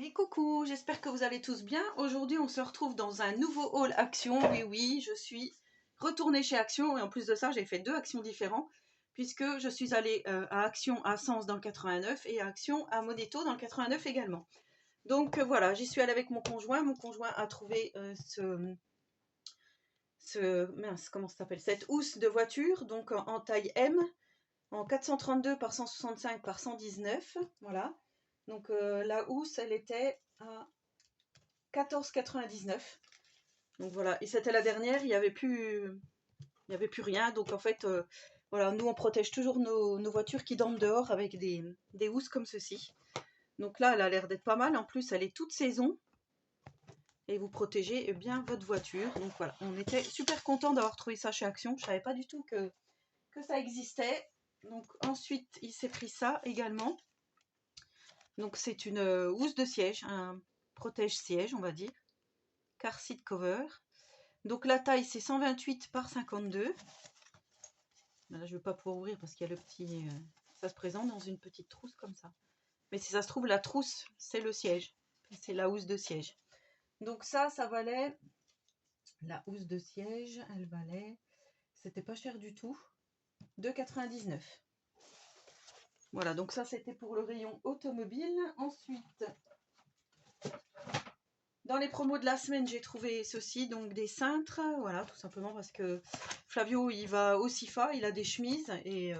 Et coucou, j'espère que vous allez tous bien. Aujourd'hui, on se retrouve dans un nouveau haul Action. Oui, je suis retournée chez Action et en plus de ça, j'ai fait deux Actions différents puisque je suis allée à Action à Sens dans le 89 et à Action à Moneto dans le 89 également. Donc voilà, j'y suis allée avec mon conjoint. Mon conjoint a trouvé mince, comment ça s'appelle, cette housse de voiture, donc en taille M, en 432 par 165 par 119, voilà. Donc la housse, elle était à 14,99. Donc voilà, et c'était la dernière, il n'y avait plus rien. Donc en fait, voilà, nous on protège toujours nos voitures qui dorment dehors avec des housses comme ceci. Donc là, elle a l'air d'être pas mal. En plus, elle est toute saison et vous protégez bien votre voiture. Donc voilà, on était super content d'avoir trouvé ça chez Action. Je savais pas du tout que ça existait. Donc ensuite, il s'est pris ça également. Donc c'est une housse de siège, un protège-siège, on va dire. Car seat cover. Donc la taille c'est 128 par 52. Là je ne vais pas pouvoir ouvrir parce qu'il y a le petit... ça se présente dans une petite trousse comme ça. Mais si ça se trouve, la trousse c'est le siège. C'est la housse de siège. Donc ça valait... La housse de siège, elle valait... C'était pas cher du tout. 2,99. Voilà, donc ça c'était pour le rayon automobile. Ensuite, dans les promos de la semaine, j'ai trouvé ceci, donc des cintres. Voilà, tout simplement parce que Flavio, il va au SIFA, il a des chemises et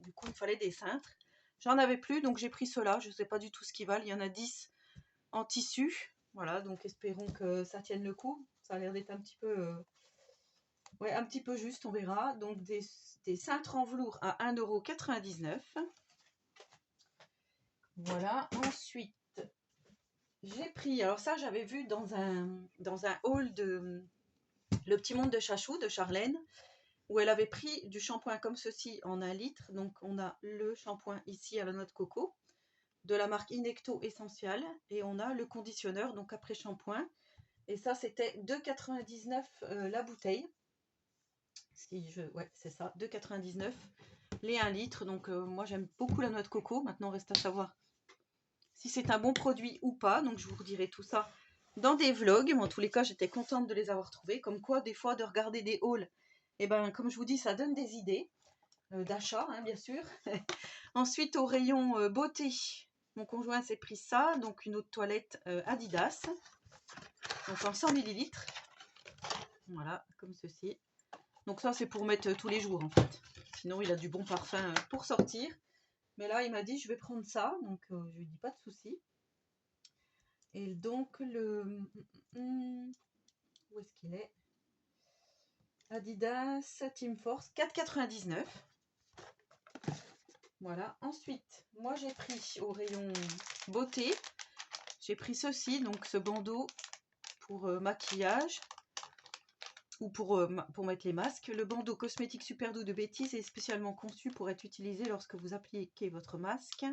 du coup, il fallait des cintres. J'en avais plus, donc j'ai pris ceux-là. Je ne sais pas du tout ce qu'ils valent. Il y en a 10 en tissu. Voilà, donc espérons que ça tienne le coup. Ça a l'air d'être un petit peu... ouais, un petit peu juste, on verra. Donc des cintres en velours à 1,99 €. Voilà, ensuite, j'ai pris... Alors ça, j'avais vu dans un haul de... Le Petit Monde de Chachou de Charlène, où elle avait pris du shampoing comme ceci en 1 litre. Donc on a le shampoing ici à la noix de coco de la marque Inecto Essential et on a le conditionneur donc après shampoing, et ça c'était 2,99 la bouteille. Ouais, c'est ça, 2,99 les 1 litre. Donc moi j'aime beaucoup la noix de coco. Maintenant reste à savoir si c'est un bon produit ou pas, donc je vous redirai tout ça dans des vlogs. Mais en tous les cas, j'étais contente de les avoir trouvés. Comme quoi, des fois, de regarder des hauls, et ben, comme je vous dis, ça donne des idées d'achat, hein, bien sûr. Ensuite, au rayon beauté, mon conjoint s'est pris ça, donc une eau de toilette Adidas, donc en 100 ml. Voilà, comme ceci. Donc ça, c'est pour mettre tous les jours, en fait. Sinon, il a du bon parfum pour sortir. Mais là, il m'a dit, je vais prendre ça, donc je lui dis pas de souci. Et donc, où est-ce qu'il est? Adidas Team Force, 4,99. Voilà. Ensuite, moi j'ai pris au rayon beauté, j'ai pris ceci, donc ce bandeau pour maquillage ou pour mettre les masques. Le bandeau cosmétique super doux de Bêtise est spécialement conçu pour être utilisé lorsque vous appliquez votre masque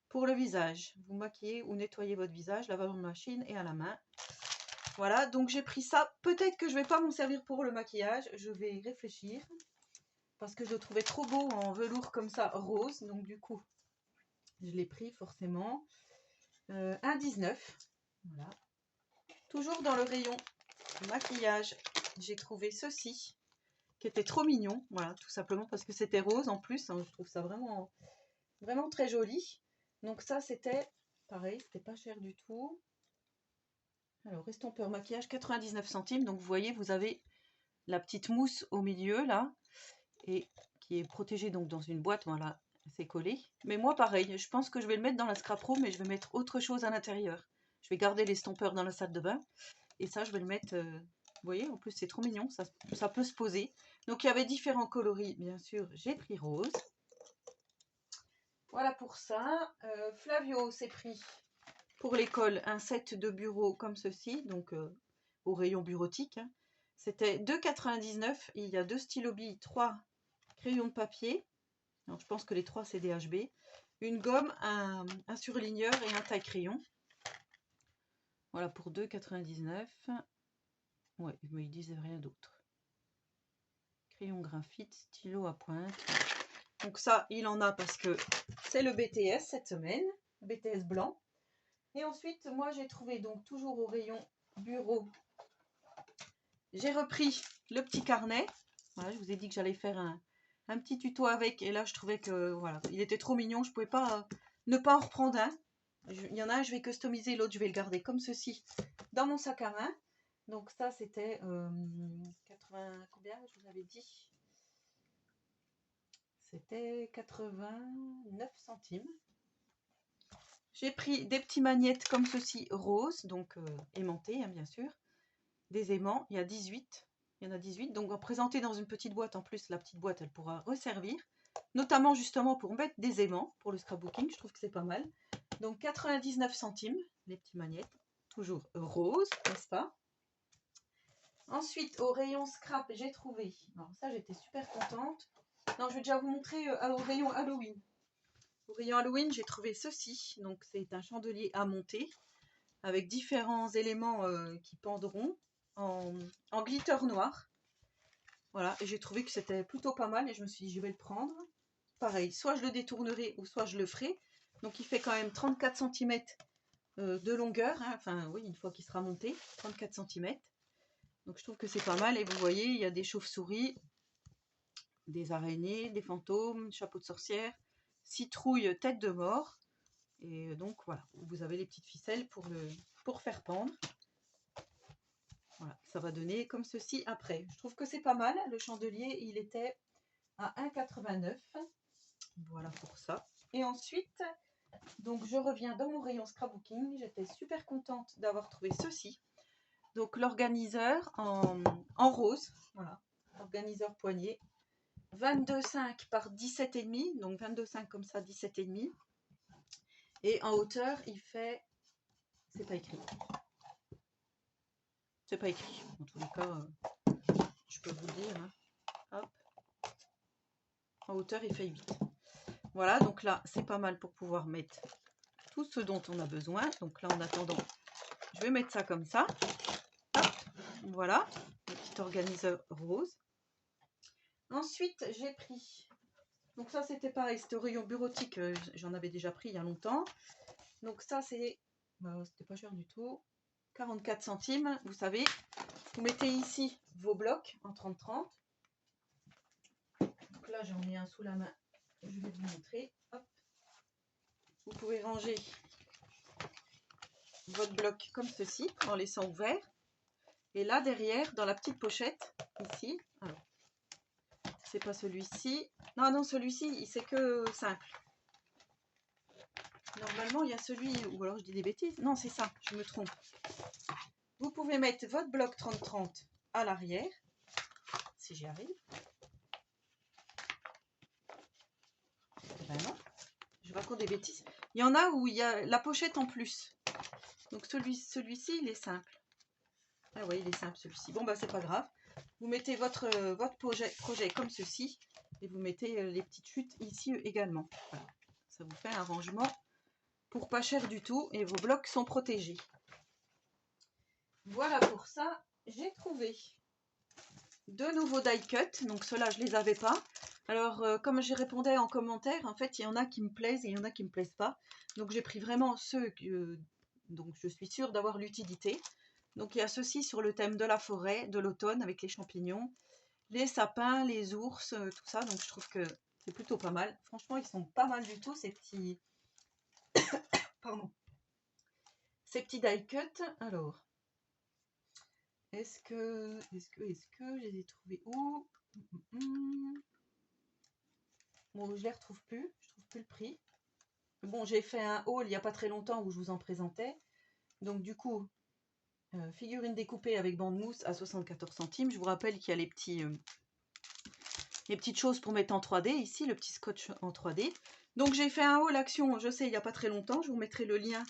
pour le visage. Vous maquillez ou nettoyez votre visage, lavage en machine et à la main. Voilà, donc j'ai pris ça. Peut-être que je ne vais pas m'en servir pour le maquillage. Je vais réfléchir. Parce que je le trouvais trop beau en velours comme ça, rose. Donc du coup, je l'ai pris forcément. 1,19. Voilà. Toujours dans le rayon maquillage, j'ai trouvé ceci. Qui était trop mignon. Voilà, tout simplement parce que c'était rose en plus. Hein, je trouve ça vraiment, vraiment très joli. Donc ça, c'était pareil. C'était pas cher du tout. Alors, estompeur maquillage, 99 centimes. Donc, vous voyez, vous avez la petite mousse au milieu, là, et qui est protégée donc dans une boîte. Voilà, c'est collé. Mais moi, pareil, je pense que je vais le mettre dans la Scrap Pro, mais je vais mettre autre chose à l'intérieur. Je vais garder l'estompeur dans la salle de bain. Et ça, je vais le mettre... vous voyez, en plus, c'est trop mignon. Ça peut se poser. Donc, il y avait différents coloris, bien sûr. J'ai pris rose. Voilà pour ça. Flavio s'est pris... Pour l'école, un set de bureau comme ceci, donc au rayon bureautique. Hein. C'était 2,99 €. Il y a 2 stylos billes, 3 crayons de papier. Alors, je pense que les 3 c'est des HB. Une gomme, un surligneur et un taille-crayon. Voilà pour 2,99 €. Ouais, mais ils disaient rien d'autre. Crayon graphite, stylo à pointe. Donc ça, il en a parce que c'est le BTS cette semaine. BTS blanc. Et ensuite, moi, j'ai trouvé, donc toujours au rayon bureau, j'ai repris le petit carnet. Voilà, je vous ai dit que j'allais faire un petit tuto avec. Et là, je trouvais que, voilà, il était trop mignon. Je pouvais pas ne pas en reprendre un. Il y en a un, je vais customiser, l'autre, je vais le garder comme ceci dans mon sac à main. Donc ça, c'était 80, combien je vous avais dit? C'était 89 centimes. J'ai pris des petits magnettes comme ceci, roses, donc aimantés, hein, bien sûr. Des aimants, il y a 18. Il y en a 18, donc présenté dans une petite boîte. En plus, la petite boîte, elle pourra resservir. Notamment, justement, pour mettre des aimants pour le scrapbooking. Je trouve que c'est pas mal. Donc, 99 centimes, les petits magnettes. Toujours roses, n'est-ce pas? Ensuite, au rayon scrap, j'ai trouvé... Alors ça, j'étais super contente. Non, je vais déjà vous montrer au rayon Halloween. Au rayon Halloween, j'ai trouvé ceci. Donc, c'est un chandelier à monter avec différents éléments qui pendront en glitter noir. Voilà, et j'ai trouvé que c'était plutôt pas mal et je me suis dit, je vais le prendre. Pareil, soit je le détournerai ou soit je le ferai. Donc, il fait quand même 34 cm de longueur. Hein. Enfin, oui, une fois qu'il sera monté, 34 cm. Donc, je trouve que c'est pas mal. Et vous voyez, il y a des chauves-souris, des araignées, des fantômes, chapeau de sorcière, citrouille, tête de mort. Et donc voilà, vous avez les petites ficelles pour faire pendre. Voilà, ça va donner comme ceci après. Je trouve que c'est pas mal. Le chandelier, il était à 1,89 €. Voilà pour ça. Et ensuite, donc je reviens dans mon rayon scrapbooking. J'étais super contente d'avoir trouvé ceci. Donc l'organiseur en rose. Voilà, organiseur poignet. 22,5 par 17,5. Donc 22,5 comme ça, 17,5. Et en hauteur, il fait... C'est pas écrit. C'est pas écrit. En tous les cas, je peux vous le dire. Hein. Hop. En hauteur, il fait 8. Voilà, donc là, c'est pas mal pour pouvoir mettre tout ce dont on a besoin. Donc là, en attendant, je vais mettre ça comme ça. Hop. Voilà, le petit organiseur rose. Ensuite, j'ai pris... Donc ça, c'était pareil, c'était au rayon bureautique. J'en avais déjà pris il y a longtemps. Donc ça, c'est... c'était pas cher du tout. 44 centimes, vous savez. Vous mettez ici vos blocs en 30-30. Donc là, j'en ai un sous la main. Je vais vous montrer. Hop. Vous pouvez ranger votre bloc comme ceci, en laissant ouvert. Et là, derrière, dans la petite pochette, ici, alors, c'est pas celui-ci. Non, non, celui-ci, c'est que simple. Normalement, il y a celui, ou alors je dis des bêtises. Non, c'est ça, je me trompe. Vous pouvez mettre votre bloc 30-30 à l'arrière, si j'y arrive. Ben non, je raconte des bêtises. Il y en a où il y a la pochette en plus. Donc celui-ci, il est simple. Ah oui, il est simple celui-ci. Bon, bah c'est pas grave. Vous mettez votre projet comme ceci. Et vous mettez les petites chutes ici également. Voilà. Ça vous fait un rangement pour pas cher du tout. Et vos blocs sont protégés. Voilà pour ça. J'ai trouvé de nouveaux die cut. Donc ceux-là, je les avais pas. Alors, comme j'y répondais en commentaire, en fait, il y en a qui me plaisent et il y en a qui me plaisent pas. Donc, j'ai pris vraiment ceux que donc je suis sûre d'avoir l'utilité. Donc, il y a ceux-ci sur le thème de la forêt, de l'automne, avec les champignons, les sapins, les ours, tout ça. Donc, je trouve que c'est plutôt pas mal. Franchement, ils sont pas mal du tout, ces petits... Pardon. Ces petits die cut. Alors, est-ce que je les ai trouvés où? Bon, je les retrouve plus. Je trouve plus le prix. Bon, j'ai fait un haul il n'y a pas très longtemps où je vous en présentais. Donc, du coup, figurine découpée avec bande mousse à 74 centimes. Je vous rappelle qu'il y a les petites choses pour mettre en 3D ici, le petit scotch en 3D. Donc, j'ai fait un haul action, je sais, il n'y a pas très longtemps. Je vous mettrai le lien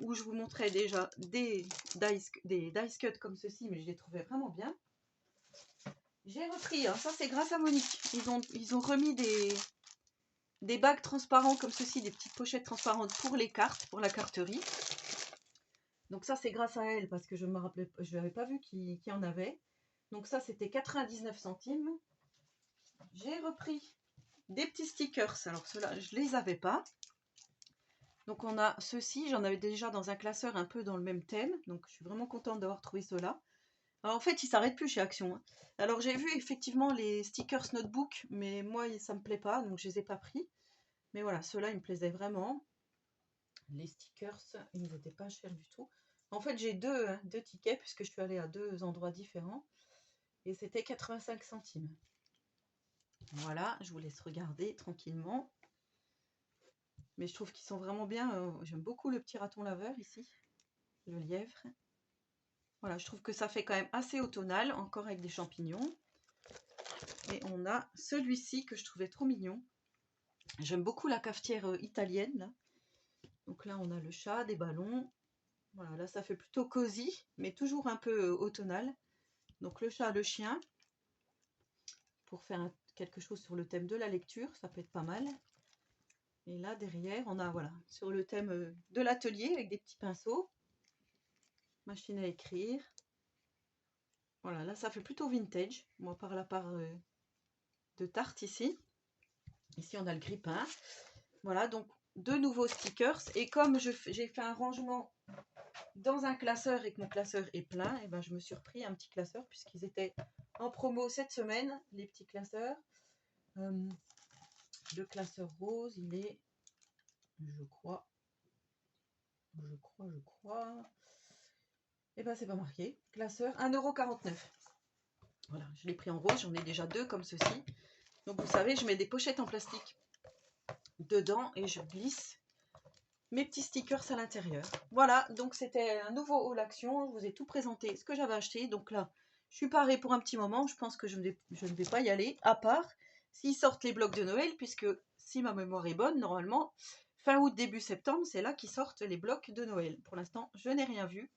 où je vous montrais déjà des dice cut comme ceci, mais je les trouvais vraiment bien. J'ai repris, hein, ça c'est grâce à Monique. Ils ont remis des bacs transparents comme ceci, des petites pochettes transparentes pour les cartes, pour la carterie. Donc ça, c'est grâce à elle parce que je me rappelais, je n'avais pas vu qu'il y en avait. Donc ça, c'était 99 centimes. J'ai repris des petits stickers. Alors ceux-là, je ne les avais pas. Donc on a ceci, j'en avais déjà dans un classeur un peu dans le même thème, donc je suis vraiment contente d'avoir trouvé cela. Alors en fait, ils s'arrêtent plus chez Action, hein. Alors j'ai vu effectivement les stickers notebook, mais moi ça me plaît pas, donc je les ai pas pris. Mais voilà, ceux-là ils me plaisaient vraiment. Les stickers, ils ne étaient pas chers du tout. En fait, j'ai deux tickets puisque je suis allée à deux endroits différents et c'était 85 centimes. Voilà, je vous laisse regarder tranquillement. Mais je trouve qu'ils sont vraiment bien. J'aime beaucoup le petit raton laveur ici, le lièvre. Voilà, je trouve que ça fait quand même assez automnal, encore avec des champignons. Et on a celui-ci que je trouvais trop mignon. J'aime beaucoup la cafetière italienne, là. Donc là, on a le chat, des ballons. Voilà, là, ça fait plutôt cosy, mais toujours un peu automnal. Donc le chat, le chien, pour faire quelque chose sur le thème de la lecture, ça peut être pas mal. Et là, derrière, on a, voilà, sur le thème de l'atelier, avec des petits pinceaux. Machine à écrire. Voilà, là, ça fait plutôt vintage. Moi, par la part de tarte ici. Ici, on a le grille-pain. Voilà, donc deux nouveaux stickers. Et comme j'ai fait un rangement dans un classeur et que mon classeur est plein, et ben je me suis repris un petit classeur puisqu'ils étaient en promo cette semaine, les petits classeurs. Le classeur rose, il est, je crois, et ben c'est pas marqué. Classeur 1,49 €. Voilà, je l'ai pris en rose, j'en ai déjà deux comme ceci. Donc vous savez, je mets des pochettes en plastique dedans et je glisse mes petits stickers à l'intérieur. Voilà, donc c'était un nouveau haul action. Je vous ai tout présenté ce que j'avais acheté. Donc là, je suis parée pour un petit moment. Je pense que je ne vais pas y aller, à part s'ils sortent les blocs de Noël, puisque si ma mémoire est bonne, normalement, fin août, début septembre, c'est là qu'ils sortent les blocs de Noël. Pour l'instant, je n'ai rien vu.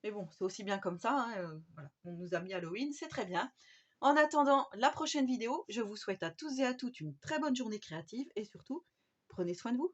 Mais bon, c'est aussi bien comme ça, hein, voilà. On nous a mis Halloween, c'est très bien. En attendant la prochaine vidéo, je vous souhaite à tous et à toutes une très bonne journée créative et surtout, prenez soin de vous.